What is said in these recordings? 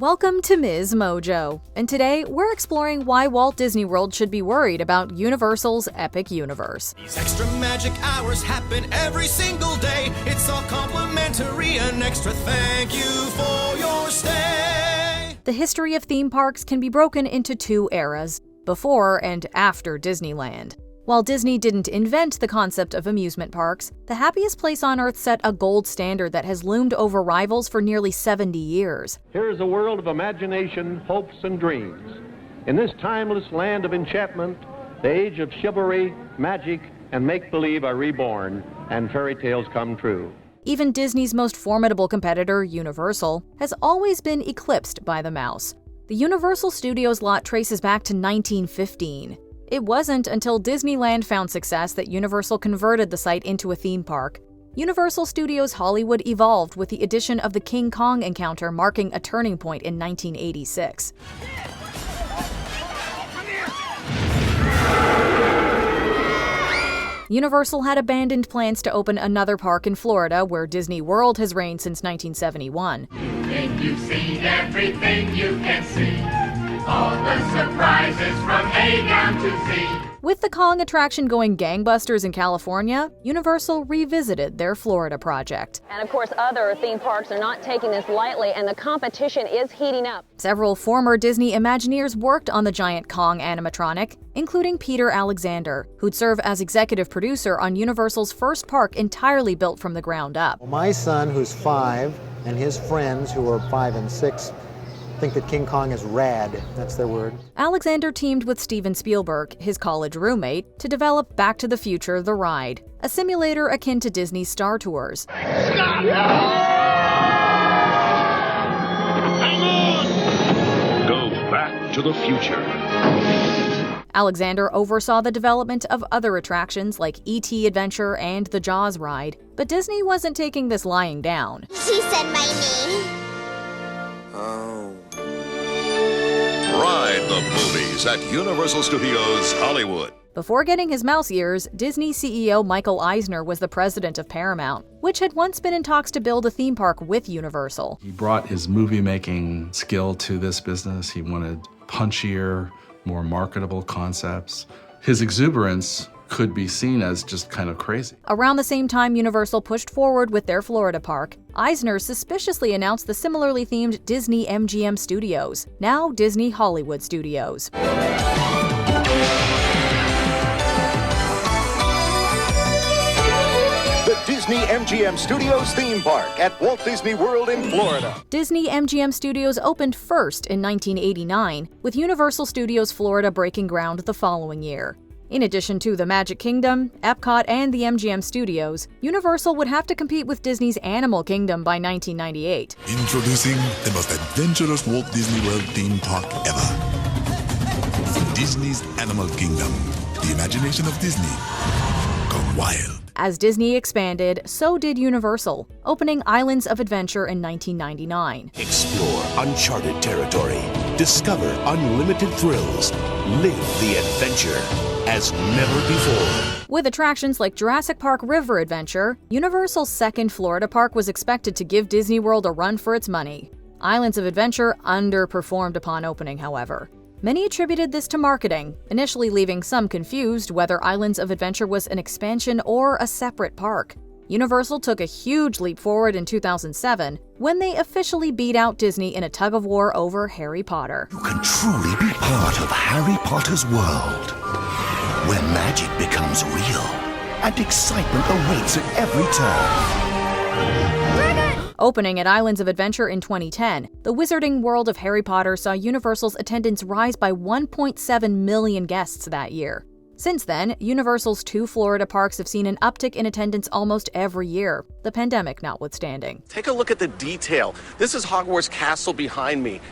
Welcome to MsMojo, and today we're exploring why Walt Disney World should be worried about Universal's epic universe. These extra magic hours happen every single day. It's all complimentary, an extra thank you for your stay. The history of theme parks can be broken into two eras, before and after Disneyland. While Disney didn't invent the concept of amusement parks, the happiest place on earth set a gold standard that has loomed over rivals for nearly 70 years. Here is a world of imagination, hopes, and dreams. In this timeless land of enchantment, the age of chivalry, magic, and make-believe are reborn, and fairy tales come true. Even Disney's most formidable competitor, Universal, has always been eclipsed by the mouse. The Universal Studios lot traces back to 1915. It wasn't until Disneyland found success that Universal converted the site into a theme park. Universal Studios Hollywood evolved with the addition of the King Kong encounter, marking a turning point in 1986. Universal had abandoned plans to open another park in Florida, where Disney World has reigned since 1971. You think you've seen everything you can see. All the surprises from A down to Z. With the Kong attraction going gangbusters in California, Universal revisited their Florida project. And of course, other theme parks are not taking this lightly, and the competition is heating up. Several former Disney Imagineers worked on the giant Kong animatronic, including Peter Alexander, who'd serve as executive producer on Universal's first park entirely built from the ground up. My son, who's 5, and his friends, who are 5 and 6, think that King Kong is rad. That's their word. Alexander teamed with Steven Spielberg, his college roommate, to develop Back to the Future: The Ride, a simulator akin to Disney's Star Tours. Go back to the future. Alexander oversaw the development of other attractions like E.T. Adventure and the Jaws ride, but Disney wasn't taking this lying down. She said my name. Ride the movies at Universal Studios Hollywood. Before getting his mouse ears, Disney CEO Michael Eisner was the president of Paramount, which had once been in talks to build a theme park with Universal. He brought his movie-making skill to this business. He wanted punchier, more marketable concepts. His exuberance could be seen as just kind of crazy. Around the same time Universal pushed forward with their Florida park, Eisner suspiciously announced the similarly themed Disney MGM Studios, now Disney Hollywood Studios. The Disney MGM Studios theme park at Walt Disney World in Florida. Disney MGM Studios opened first in 1989, with Universal Studios Florida breaking ground the following year. In addition to the Magic Kingdom, Epcot, and the MGM Studios, Universal would have to compete with Disney's Animal Kingdom by 1998. Introducing the most adventurous Walt Disney World theme park ever. Disney's Animal Kingdom. The imagination of Disney gone wild. As Disney expanded, so did Universal, opening Islands of Adventure in 1999. Explore uncharted territory. Discover unlimited thrills. Live the adventure as never before. With attractions like Jurassic Park River Adventure, Universal's second Florida park was expected to give Disney World a run for its money. Islands of Adventure underperformed upon opening, however. Many attributed this to marketing, initially leaving some confused whether Islands of Adventure was an expansion or a separate park. Universal took a huge leap forward in 2007 when they officially beat out Disney in a tug-of-war over Harry Potter. You can truly be part of Harry Potter's world, where magic becomes real and excitement awaits at every turn. Opening at Islands of Adventure in 2010, the Wizarding World of Harry Potter saw Universal's attendance rise by 1.7 million guests that year. Since then, Universal's 2 Florida parks have seen an uptick in attendance almost every year, the pandemic notwithstanding. Take a look at the detail. This is Hogwarts Castle behind me.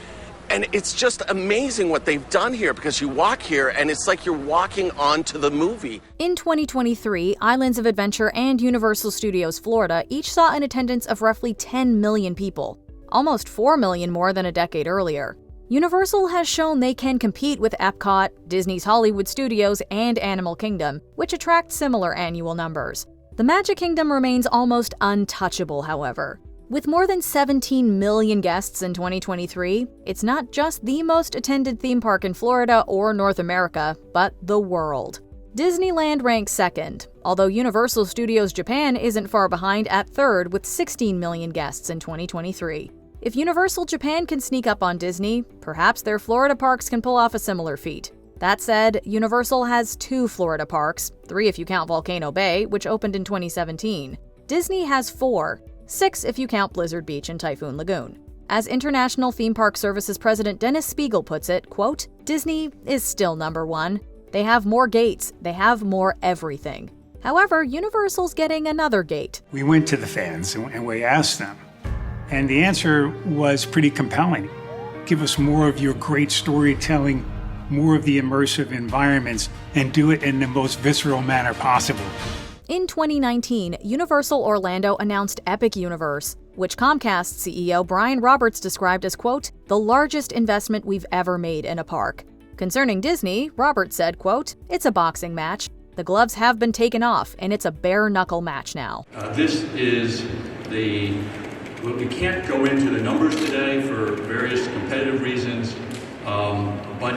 And it's just amazing what they've done here, because you walk here and it's like you're walking onto the movie. In 2023, Islands of Adventure and Universal Studios Florida each saw an attendance of roughly 10 million people, almost 4 million more than a decade earlier. Universal has shown they can compete with Epcot, Disney's Hollywood Studios, and Animal Kingdom, which attract similar annual numbers. The Magic Kingdom remains almost untouchable, however. With more than 17 million guests in 2023, it's not just the most attended theme park in Florida or North America, but the world. Disneyland ranks second, although Universal Studios Japan isn't far behind at third with 16 million guests in 2023. If Universal Japan can sneak up on Disney, perhaps their Florida parks can pull off a similar feat. That said, Universal has 2 Florida parks, 3 if you count Volcano Bay, which opened in 2017. Disney has 4, 6 if you count Blizzard Beach and Typhoon Lagoon. As International Theme Park Services President Dennis Spiegel puts it, quote, "Disney is still number 1. They have more gates, they have more everything. However, Universal's getting another gate." We went to the fans and we asked them, and the answer was pretty compelling. Give us more of your great storytelling, more of the immersive environments, and do it in the most visceral manner possible. In 2019, Universal Orlando announced Epic Universe, which Comcast CEO Brian Roberts described as, quote, "the largest investment we've ever made in a park." Concerning Disney, Roberts said, quote, "It's a boxing match. The gloves have been taken off, and it's a bare-knuckle match now." This is well, we can't go into the numbers today for various competitive reasons, but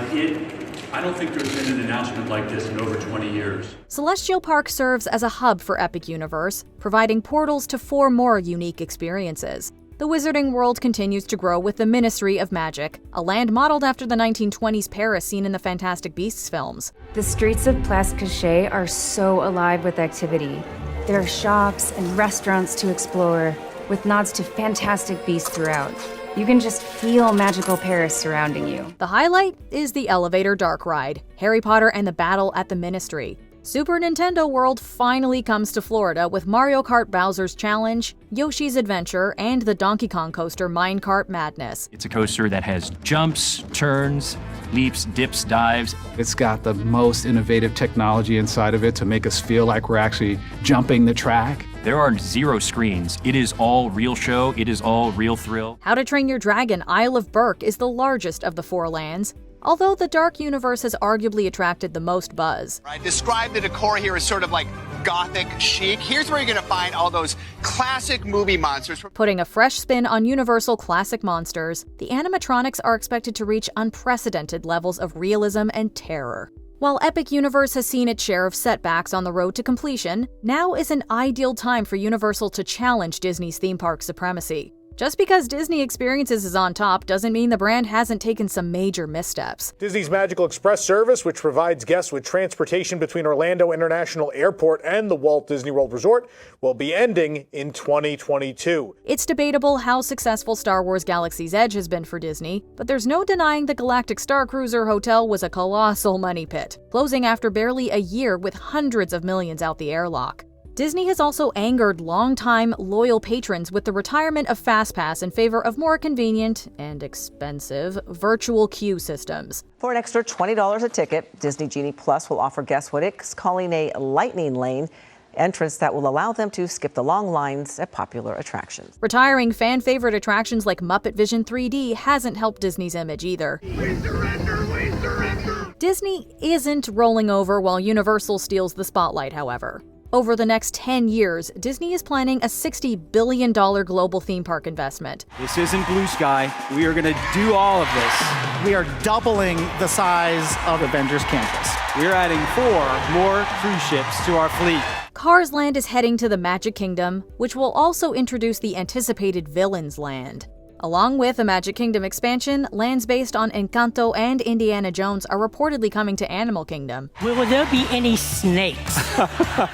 I don't think there's been an announcement like this in over 20 years. Celestial Park serves as a hub for Epic Universe, providing portals to 4 more unique experiences. The Wizarding World continues to grow with the Ministry of Magic, a land modeled after the 1920s Paris seen in the Fantastic Beasts films. The streets of Place Cachet are so alive with activity. There are shops and restaurants to explore, with nods to Fantastic Beasts throughout. You can just feel magical Paris surrounding you. The highlight is the Elevator Dark Ride, Harry Potter and the Battle at the Ministry. Super Nintendo World finally comes to Florida with Mario Kart Bowser's Challenge, Yoshi's Adventure, and the Donkey Kong coaster Minecart Madness. It's a coaster that has jumps, turns, leaps, dips, dives. It's got the most innovative technology inside of it to make us feel like we're actually jumping the track. There are 0 screens. It is all real show. It is all real thrill. How to Train Your Dragon Isle of Berk is the largest of the 4 lands, although the Dark Universe has arguably attracted the most buzz. I describe the decor here as sort of like gothic chic. Here's where you're going to find all those classic movie monsters. Putting a fresh spin on Universal classic monsters, the animatronics are expected to reach unprecedented levels of realism and terror. While Epic Universe has seen its share of setbacks on the road to completion, now is an ideal time for Universal to challenge Disney's theme park supremacy. Just because Disney Experiences is on top doesn't mean the brand hasn't taken some major missteps. Disney's Magical Express service, which provides guests with transportation between Orlando International Airport and the Walt Disney World Resort, will be ending in 2022. It's debatable how successful Star Wars Galaxy's Edge has been for Disney, but there's no denying the Galactic Star Cruiser Hotel was a colossal money pit, closing after barely a year with hundreds of millions out the airlock. Disney has also angered longtime, loyal patrons with the retirement of FastPass in favor of more convenient and expensive virtual queue systems. For an extra $20 a ticket, Disney Genie Plus will offer guests what it's calling a lightning lane entrance that will allow them to skip the long lines at popular attractions. Retiring fan-favorite attractions like Muppet Vision 3D hasn't helped Disney's image either. We surrender, we surrender. Disney isn't rolling over while Universal steals the spotlight, however. Over the next 10 years, Disney is planning a $60 billion global theme park investment. This isn't blue sky. We are going to do all of this. We are doubling the size of Avengers Campus. We're adding 4 more cruise ships to our fleet. Cars Land is heading to the Magic Kingdom, which will also introduce the anticipated Villains Land. Along with a Magic Kingdom expansion, lands based on Encanto and Indiana Jones are reportedly coming to Animal Kingdom. Will there be any snakes?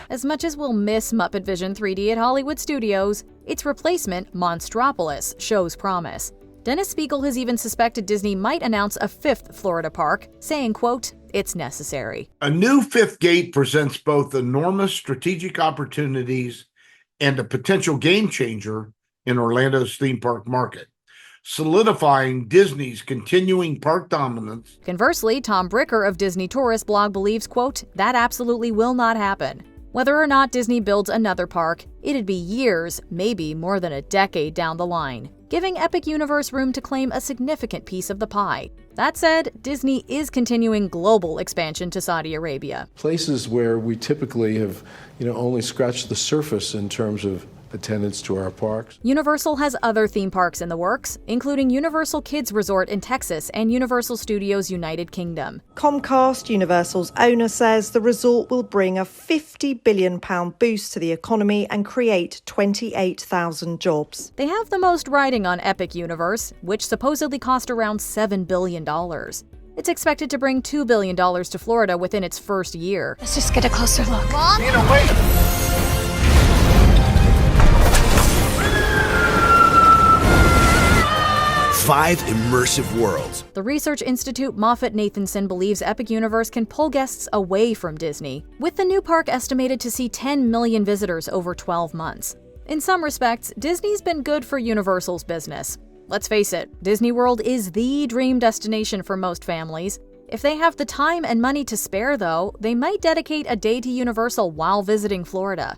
As much as we'll miss Muppet Vision 3D at Hollywood Studios, its replacement, Monstropolis, shows promise. Dennis Spiegel has even suspected Disney might announce a 5th Florida park, saying, quote, "It's necessary." A new 5th gate presents both enormous strategic opportunities and a potential game changer in Orlando's theme park market, solidifying Disney's continuing park dominance. Conversely, Tom Bricker of Disney Tourist blog believes, quote, "that absolutely will not happen." Whether or not Disney builds another park, it'd be years, maybe more than a decade down the line, giving Epic Universe room to claim a significant piece of the pie. That said, Disney is continuing global expansion to Saudi Arabia. Places where we typically have, only scratched the surface in terms of attendance to our parks. Universal has other theme parks in the works, including Universal Kids Resort in Texas and Universal Studios United Kingdom. Comcast, Universal's owner, says the resort will bring a £50 billion boost to the economy and create 28,000 jobs. They have the most riding on Epic Universe, which supposedly cost around $7 billion. It's expected to bring $2 billion to Florida within its first year. Let's just get a closer look. Mom? Nina, wait! 5 immersive worlds. The research institute Moffett-Nathanson believes Epic Universe can pull guests away from Disney, with the new park estimated to see 10 million visitors over 12 months. In some respects, Disney's been good for Universal's business. Let's face it, Disney World is the dream destination for most families. If they have the time and money to spare, though, they might dedicate a day to Universal while visiting Florida.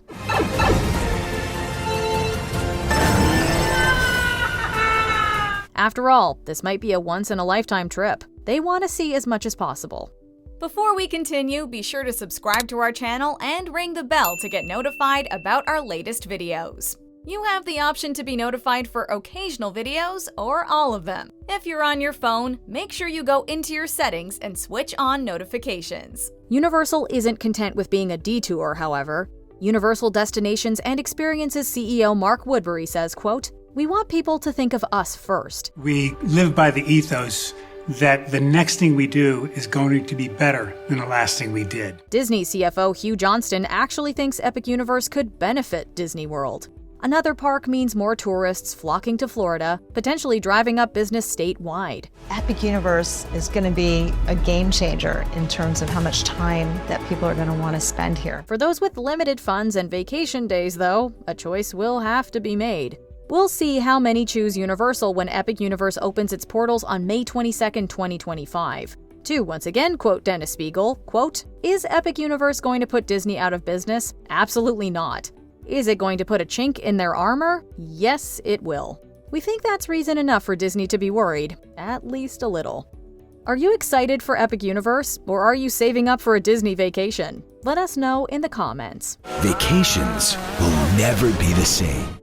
After all, this might be a once-in-a-lifetime trip. They want to see as much as possible. Before we continue, be sure to subscribe to our channel and ring the bell to get notified about our latest videos. You have the option to be notified for occasional videos or all of them. If you're on your phone, make sure you go into your settings and switch on notifications. Universal isn't content with being a detour, however. Universal Destinations and Experiences CEO Mark Woodbury says, quote, "We want people to think of us first. We live by the ethos that the next thing we do is going to be better than the last thing we did." Disney CFO Hugh Johnston actually thinks Epic Universe could benefit Disney World. Another park means more tourists flocking to Florida, potentially driving up business statewide. Epic Universe is going to be a game changer in terms of how much time that people are going to want to spend here. For those with limited funds and vacation days, though, a choice will have to be made. We'll see how many choose Universal when Epic Universe opens its portals on May 22, 2025. To once again quote Dennis Spiegel, quote, "Is Epic Universe going to put Disney out of business? Absolutely not. Is it going to put a chink in their armor? Yes, it will. We think that's reason enough for Disney to be worried, at least a little." Are you excited for Epic Universe, or are you saving up for a Disney vacation? Let us know in the comments. Vacations will never be the same.